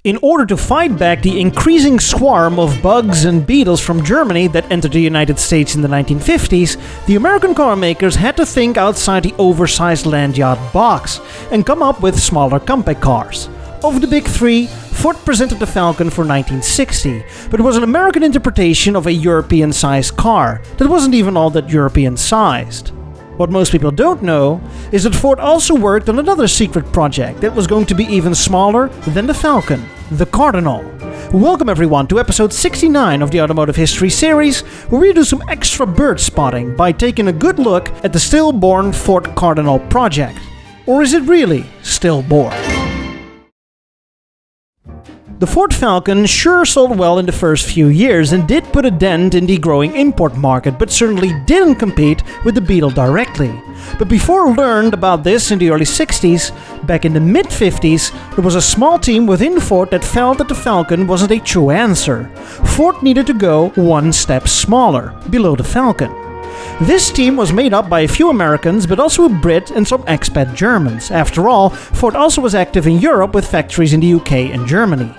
In order to fight back the increasing swarm of bugs and beetles from Germany that entered the United States in the 1950s, the American car makers had to think outside the oversized land yacht box and come up with smaller compact cars. Of the big three, Ford presented the Falcon for 1960, but it was an American interpretation of a European-sized car that wasn't even all that European-sized. What most people don't know is that Ford also worked on another secret project that was going to be even smaller than the Falcon, the Cardinal. Welcome everyone to episode 69 of the Automotive History series, where we do some extra bird spotting by taking a good look at the stillborn Ford Cardinal project. Or is it really stillborn? The Ford Falcon sure sold well in the first few years and did put a dent in the growing import market, but certainly didn't compete with the Beetle directly. But before we learned about this in the early 60s, back in the mid-50s, there was a small team within Ford that felt that the Falcon wasn't a true answer. Ford needed to go one step smaller, below the Falcon. This team was made up by a few Americans, but also a Brit and some expat Germans. After all, Ford also was active in Europe with factories in the UK and Germany.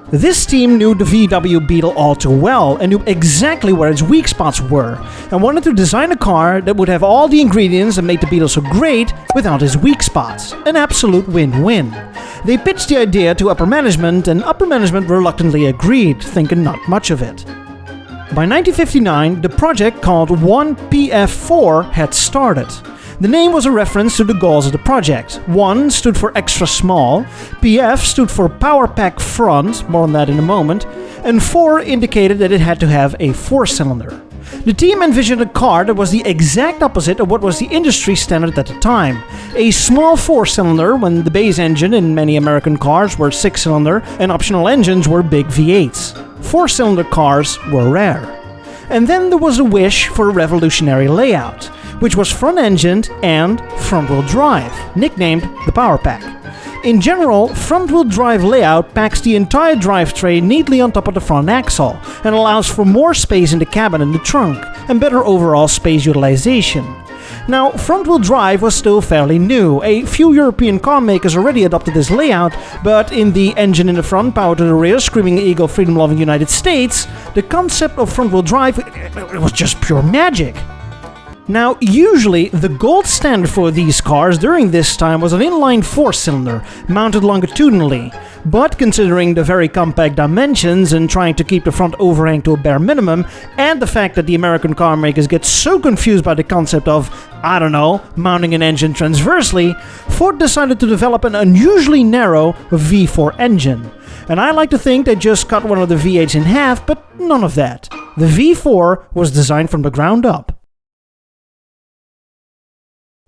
This team knew the VW Beetle all too well and knew exactly where its weak spots were, and wanted to design a car that would have all the ingredients that made the Beetle so great without its weak spots. An absolute win-win. They pitched the idea to upper management, and upper management reluctantly agreed, thinking not much of it. By 1959, the project called 1PF4 had started. The name was a reference to the goals of the project. 1 stood for extra small, PF stood for power pack front, more on that in a moment, and 4 indicated that it had to have a 4-cylinder. The team envisioned a car that was the exact opposite of what was the industry standard at the time. A small 4-cylinder, when the base engine in many American cars were 6-cylinder and optional engines were big V8s. 4-cylinder cars were rare. And then there was a wish for a revolutionary layout, which was front-engined and front-wheel drive, nicknamed the Power Pack. In general, front-wheel drive layout packs the entire drivetrain neatly on top of the front axle and allows for more space in the cabin and the trunk, and better overall space utilization. Now, front-wheel drive was still fairly new. A few European car makers already adopted this layout, but in the engine in the front, power to the rear, screaming eagle, freedom-loving United States, the concept of front-wheel drive, it was just pure magic. Now, usually, the gold standard for these cars during this time was an inline 4-cylinder, mounted longitudinally. But considering the very compact dimensions and trying to keep the front overhang to a bare minimum, and the fact that the American car makers get so confused by the concept of, mounting an engine transversely, Ford decided to develop an unusually narrow V4 engine. And I like to think they just cut one of the V8s in half, but none of that. The V4 was designed from the ground up.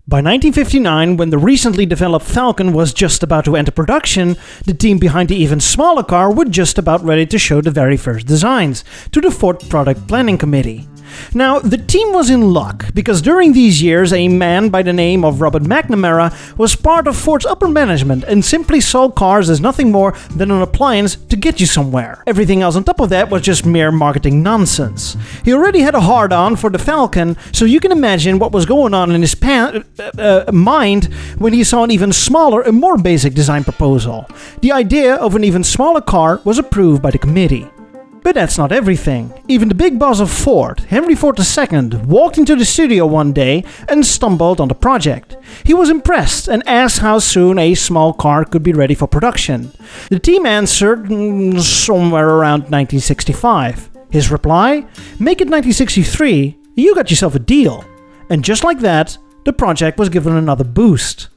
By 1959, when the recently developed Falcon was just about to enter production, the team behind the even smaller car were just about ready to show the very first designs to the Ford Product Planning Committee. Now, the team was in luck, because during these years a man by the name of Robert McNamara was part of Ford's upper management and simply saw cars as nothing more than an appliance to get you somewhere. Everything else on top of that was just mere marketing nonsense. He already had a hard-on for the Falcon, so you can imagine what was going on in his mind when he saw an even smaller and more basic design proposal. The idea of an even smaller car was approved by the committee. But that's not everything. Even the big boss of Ford, Henry Ford II, walked into the studio one day and stumbled on the project. He was impressed and asked how soon a small car could be ready for production. The team answered somewhere around 1965. His reply? Make it 1963, you got yourself a deal. And just like that, the project was given another boost.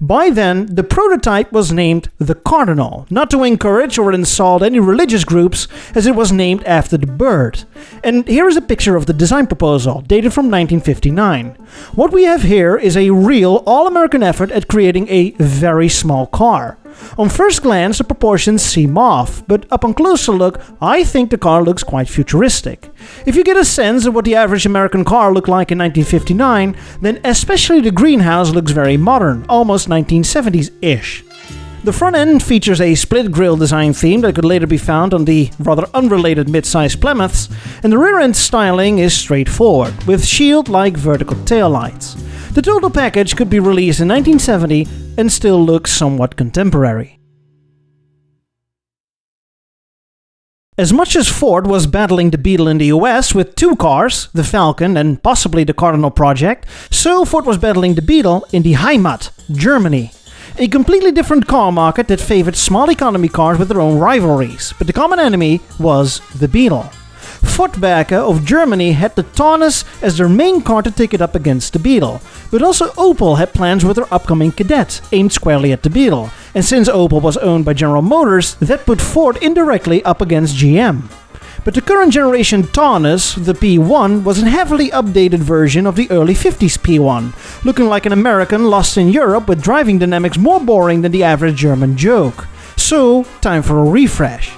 By then, the prototype was named the Cardinal, not to encourage or insult any religious groups, as it was named after the bird. And here is a picture of the design proposal, dated from 1959. What we have here is a real all-American effort at creating a very small car. On first glance, the proportions seem off, but upon closer look, I think the car looks quite futuristic. If you get a sense of what the average American car looked like in 1959, then especially the greenhouse looks very modern, almost 1970s-ish. The front end features a split grille design theme that could later be found on the rather unrelated mid-size Plymouths, and the rear end styling is straightforward, with shield-like vertical taillights. The total package could be released in 1970 and still looks somewhat contemporary. As much as Ford was battling the Beetle in the US with two cars, the Falcon and possibly the Cardinal project, so Ford was battling the Beetle in the Heimat, Germany. A completely different car market that favored small economy cars with their own rivalries, but the common enemy was the Beetle. Fordwerke of Germany had the Taunus as their main car to take it up against the Beetle, but also Opel had plans with their upcoming Kadett, aimed squarely at the Beetle, and since Opel was owned by General Motors, that put Ford indirectly up against GM. But the current generation Taunus, the P1, was a heavily updated version of the early 50s P1, looking like an American lost in Europe with driving dynamics more boring than the average German joke. So, time for a refresh.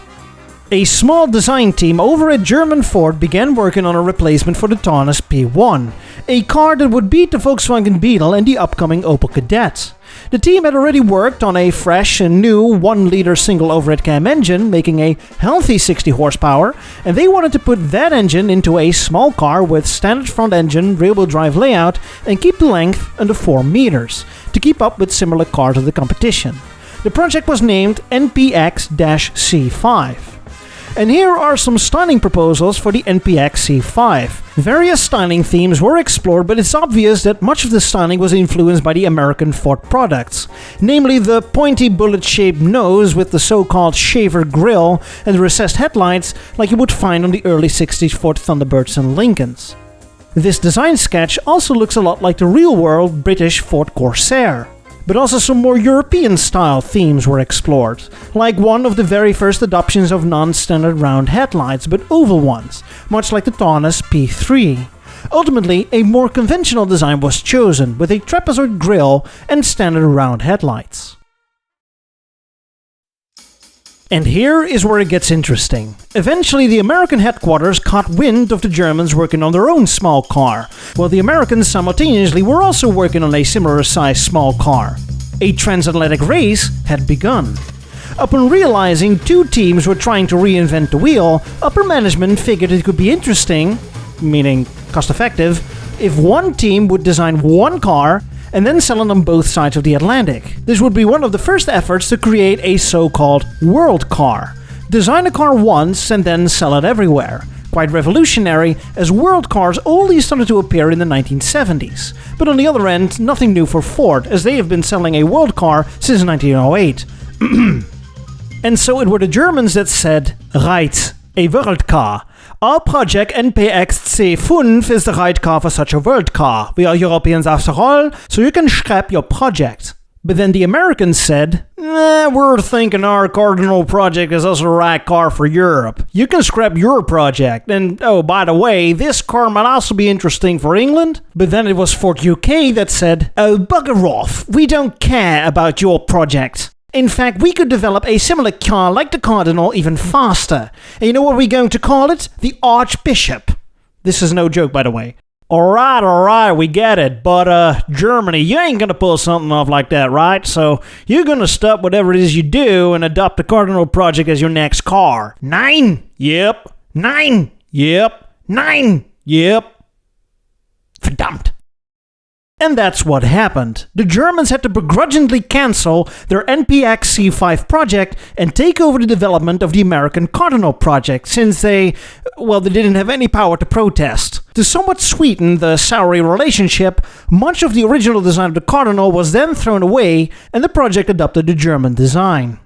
A small design team over at German Ford began working on a replacement for the Taunus P1, a car that would beat the Volkswagen Beetle and the upcoming Opel Kadett. The team had already worked on a fresh and new 1-liter single overhead cam engine, making a healthy 60 horsepower, and they wanted to put that engine into a small car with standard front engine, rear-wheel drive layout, and keep the length under 4 meters, to keep up with similar cars of the competition. The project was named NPX-C5. And here are some styling proposals for the NPX C5. Various styling themes were explored, but it's obvious that much of the styling was influenced by the American Ford products, namely the pointy bullet-shaped nose with the so-called shaver grille and the recessed headlights like you would find on the early 60s Ford Thunderbirds and Lincolns. This design sketch also looks a lot like the real-world British Ford Corsair. But also some more European-style themes were explored, like one of the very first adoptions of non-standard round headlights, but oval ones, much like the Taunus P3. Ultimately, a more conventional design was chosen, with a trapezoid grille and standard round headlights. And here is where it gets interesting. Eventually, the American headquarters caught wind of the Germans working on their own small car, while the Americans simultaneously were also working on a similar-sized small car. A transatlantic race had begun. Upon realizing two teams were trying to reinvent the wheel, upper management figured it could be interesting, meaning cost-effective, if one team would design one car and then sell it on both sides of the Atlantic. This would be one of the first efforts to create a so-called world car. Design a car once and then sell it everywhere. Quite revolutionary, as world cars only started to appear in the 1970s. But on the other end, nothing new for Ford, as they have been selling a world car since 1908. And so it were the Germans that said, right, a world car. Our project NPX-C5 is the right car for such a world car. We are Europeans after all, so you can scrap your project. But then the Americans said, we're thinking our Cardinal project is also the right car for Europe. You can scrap your project. And oh, by the way, this car might also be interesting for England. But then it was Ford UK that said, oh, bugger off. We don't care about your project. In fact, we could develop a similar car like the Cardinal even faster. And you know what we're going to call it? The Archbishop. This is no joke, by the way. Alright, we get it. But, Germany, you ain't gonna pull something off like that, right? So, you're gonna stop whatever it is you do and adopt the Cardinal project as your next car. 9? Yep. 9? Yep. 9? Yep. Verdammt. And that's what happened. The Germans had to begrudgingly cancel their NPX-C5 project and take over the development of the American Cardinal project, since they didn't have any power to protest. To somewhat sweeten the soury relationship, much of the original design of the Cardinal was then thrown away and the project adopted the German design.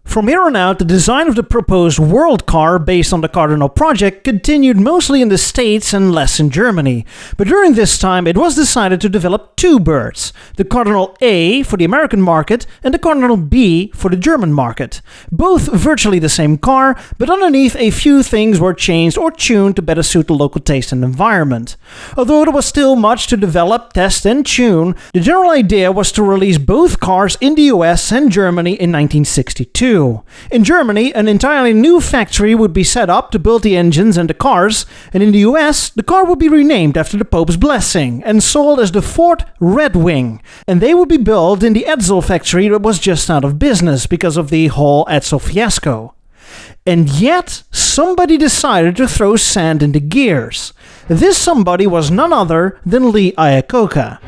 From here on out, the design of the proposed world car based on the Cardinal project continued mostly in the States and less in Germany. But during this time, it was decided to develop two birds, the Cardinal A for the American market and the Cardinal B for the German market. Both virtually the same car, but underneath a few things were changed or tuned to better suit the local taste and environment. Although there was still much to develop, test and tune, the general idea was to release both cars in the US and Germany in 1962. In Germany, an entirely new factory would be set up to build the engines and the cars, and in the US, the car would be renamed after the Pope's blessing and sold as the Ford Red Wing, and they would be built in the Edsel factory that was just out of business because of the whole Edsel fiasco. And yet, somebody decided to throw sand in the gears. This somebody was none other than Lee Iacocca.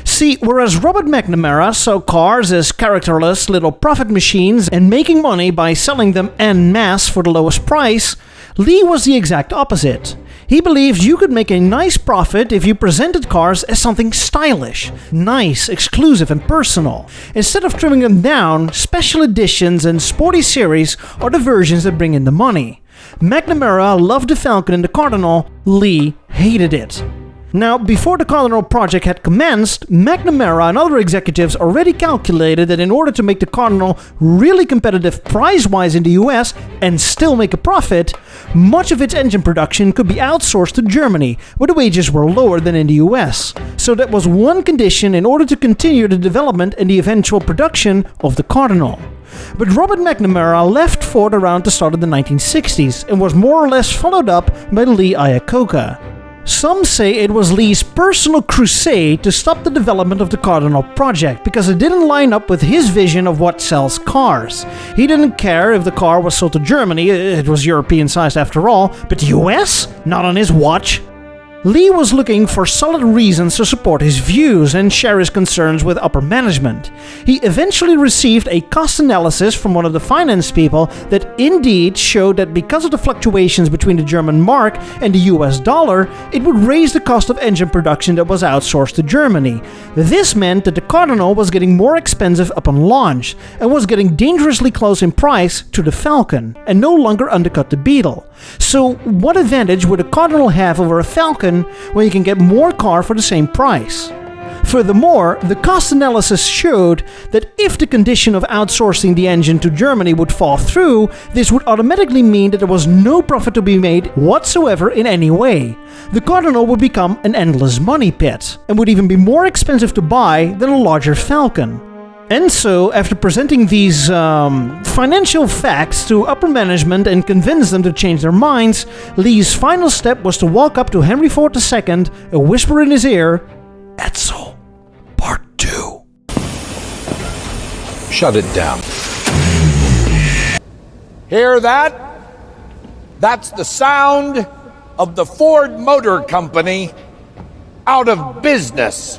See, whereas Robert McNamara saw cars as characterless little profit machines and making money by selling them en masse for the lowest price, Lee was the exact opposite. He believed you could make a nice profit if you presented cars as something stylish, nice, exclusive and personal. Instead of trimming them down, special editions and sporty series are the versions that bring in the money. McNamara loved the Falcon and the Cardinal, Lee hated it. Now, before the Cardinal project had commenced, McNamara and other executives already calculated that in order to make the Cardinal really competitive price-wise in the US and still make a profit, much of its engine production could be outsourced to Germany, where the wages were lower than in the US. So that was one condition in order to continue the development and the eventual production of the Cardinal. But Robert McNamara left Ford around the start of the 1960s and was more or less followed up by Lee Iacocca. Some say it was Lee's personal crusade to stop the development of the Cardinal project because it didn't line up with his vision of what sells cars. He didn't care if the car was sold to Germany, it was European sized after all, but the US? Not on his watch. Lee was looking for solid reasons to support his views and share his concerns with upper management. He eventually received a cost analysis from one of the finance people that indeed showed that because of the fluctuations between the German mark and the US dollar, it would raise the cost of engine production that was outsourced to Germany. This meant that the Cardinal was getting more expensive upon launch and was getting dangerously close in price to the Falcon and no longer undercut the Beetle. So what advantage would a Cardinal have over a Falcon when you can get more car for the same price? Furthermore, the cost analysis showed that if the condition of outsourcing the engine to Germany would fall through, this would automatically mean that there was no profit to be made whatsoever in any way. The Cardinal would become an endless money pit, and would even be more expensive to buy than a larger Falcon. And so, after presenting these financial facts to upper management and convince them to change their minds, Lee's final step was to walk up to Henry Ford II and whisper in his ear, "Edsel, Part 2. Shut it down. Hear that? That's the sound of the Ford Motor Company out of business."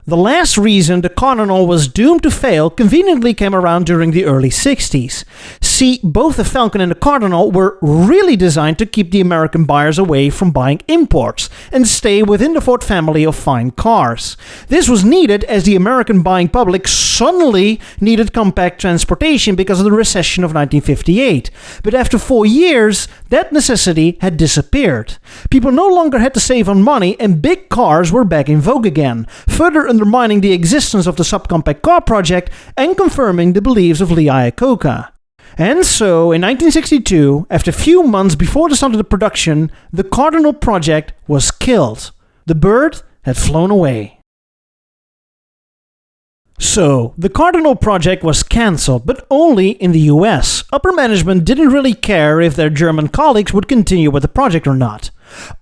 The last reason the Cardinal was doomed to fail conveniently came around during the early 60s. See, both the Falcon and the Cardinal were really designed to keep the American buyers away from buying imports and stay within the Ford family of fine cars. This was needed as the American buying public suddenly needed compact transportation because of the recession of 1958. But after 4 years, that necessity had disappeared. People no longer had to save on money and big cars were back in vogue again, further undermining the existence of the subcompact car project and confirming the beliefs of Lee Iacocca. And so, in 1962, after a few months before the start of the production, the Cardinal project was killed. The bird had flown away. So, the Cardinal project was cancelled, but only in the US. Upper management didn't really care if their German colleagues would continue with the project or not.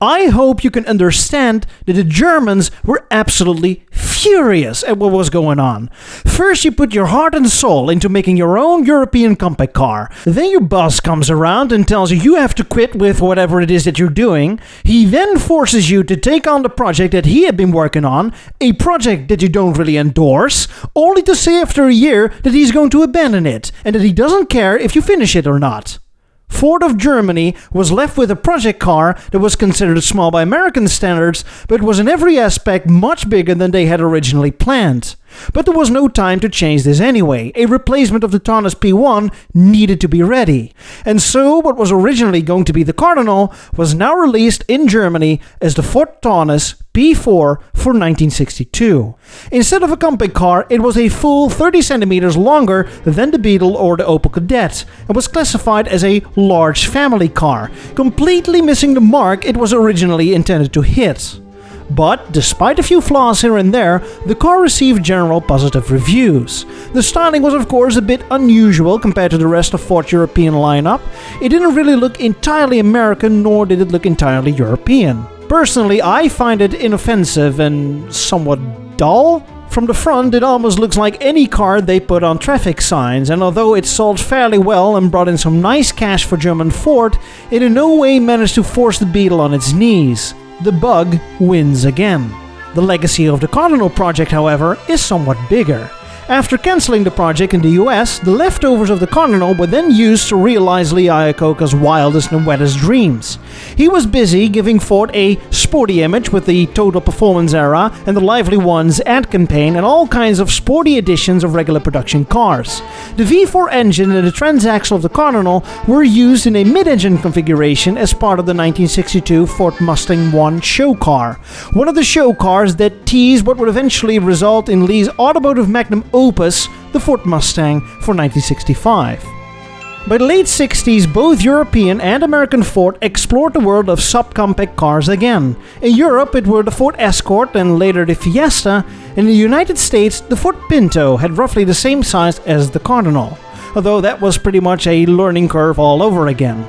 I hope you can understand that the Germans were absolutely furious at what was going on. First you put your heart and soul into making your own European compact car. Then your boss comes around and tells you you have to quit with whatever it is that you're doing. He then forces you to take on the project that he had been working on, a project that you don't really endorse, only to say after a year that he's going to abandon it and that he doesn't care if you finish it or not. Ford of Germany was left with a project car that was considered small by American standards, but was in every aspect much bigger than they had originally planned. But there was no time to change this anyway. A replacement of the Taunus P1 needed to be ready. And so what was originally going to be the Cardinal was now released in Germany as the Ford Taunus P4 for 1962. Instead of a compact car, it was a full 30 centimeters longer than the Beetle or the Opel Kadett and was classified as a large family car, completely missing the mark it was originally intended to hit. But, despite a few flaws here and there, the car received general positive reviews. The styling was of course a bit unusual compared to the rest of Ford's European lineup. It didn't really look entirely American, nor did it look entirely European. Personally, I find it inoffensive and somewhat dull. From the front, it almost looks like any car they put on traffic signs, and although it sold fairly well and brought in some nice cash for German Ford, it in no way managed to force the Beetle on its knees. The bug wins again. The legacy of the Cardinal project, however, is somewhat bigger. After cancelling the project in the US, the leftovers of the Cardinal were then used to realize Lee Iacocca's wildest and wettest dreams. He was busy giving Ford a sporty image with the Total Performance era and the Lively Ones ad campaign and all kinds of sporty editions of regular production cars. The V4 engine and the transaxle of the Cardinal were used in a mid-engine configuration as part of the 1962 Ford Mustang 1 show car, one of the show cars that teased what would eventually result in Lee's automotive magnum opus, the Ford Mustang, for 1965. By the late 60s, both European and American Ford explored the world of subcompact cars again. In Europe, it were the Ford Escort and later the Fiesta. In the United States, the Ford Pinto had roughly the same size as the Cardinal, although that was pretty much a learning curve all over again.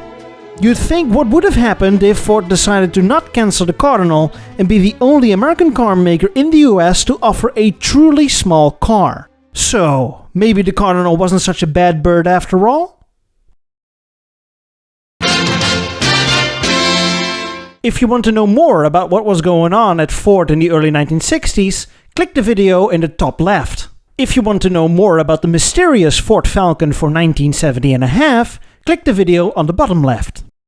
You'd think what would have happened if Ford decided to not cancel the Cardinal and be the only American car maker in the US to offer a truly small car. So, maybe the Cardinal wasn't such a bad bird after all? If you want to know more about what was going on at Ford in the early 1960s, click the video in the top left. If you want to know more about the mysterious Ford Falcon for 1970 and a half, click the video on the bottom left.